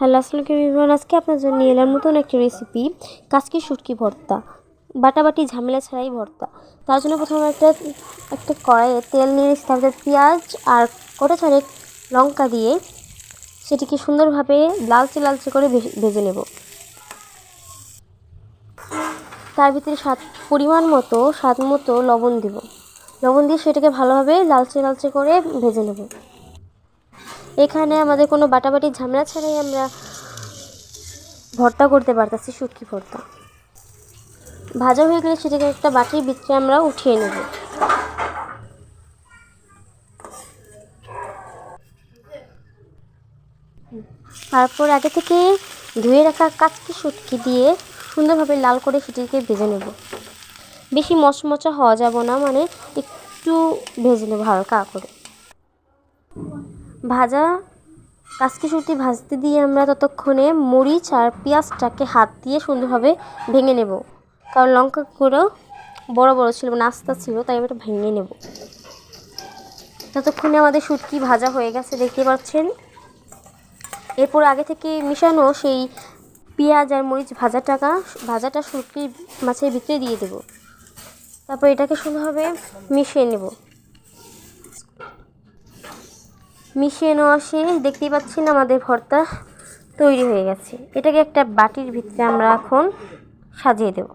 Hello, আসসালামু আলাইকুম everyone. আজকে আপনার জন্য নিয়ে এলাম নতুন একটা রেসিপি, কাচকি শুটকি ভর্তা। বাটাবাটি ঝামেলা ছাড়াই ভর্তা। তার জন্য প্রথমে একটা কড়াইয়ে তেল নিয়ে নিয়েছি, তারপরে পেঁয়াজ আর গোটা চারেক লঙ্কা দিয়ে সেটিকে সুন্দরভাবে লালচে লালচে করে ভেজে নেব। তার ভিতরে স্বাদ মতো লবণ দিব। লবণ দিয়ে সেটাকে ভালোভাবে লালচে লালচে করে ভেজে নেব। এখানে আমাদের কোনো বাটাবাটির ঝামেলা ছাড়াই আমরা ভর্তা করতে পারতেছি, শুটকি ভর্তা। ভাজা হয়ে গেলে সেটাকে একটা বাটির ভিতরে আমরা উঠিয়ে নেব। তারপর আগে থেকে ধুয়ে রাখা কাচকি শুটকি দিয়ে সুন্দরভাবে লাল করে সেটিকে ভেজে নেব। বেশি মচমচা হওয়া যাব না, মানে একটু ভেজে নেব হালকা করে। ভাজা কাচকি শুটকি ভাজতে দিয়ে আমরা ততক্ষণে মরিচ আর পেঁয়াজটাকে হাত দিয়ে সুন্দরভাবে ভেঙে নেব, কারণ লঙ্কাগুলো বড় বড় ছিল, নাস্তা ছিল, তাই এটা ভেঙে নেব। ততক্ষণে আমাদের শুটকি ভাজা হয়ে গেছে, দেখতে পাচ্ছেন। এরপর আগে থেকে মিশানো সেই পেঁয়াজ আর মরিচ ভাজাটা শুটকি মাছের ভিতরে দিয়ে দেব। তারপর এটাকে সুন্দরভাবে মিশিয়ে নেওয়া শেষ। দেখতেই পাচ্ছেন আমাদের ভর্তা তৈরি হয়ে গেছে। এটাকে একটা বাটির ভিতরে আমরা এখন সাজিয়ে দেব।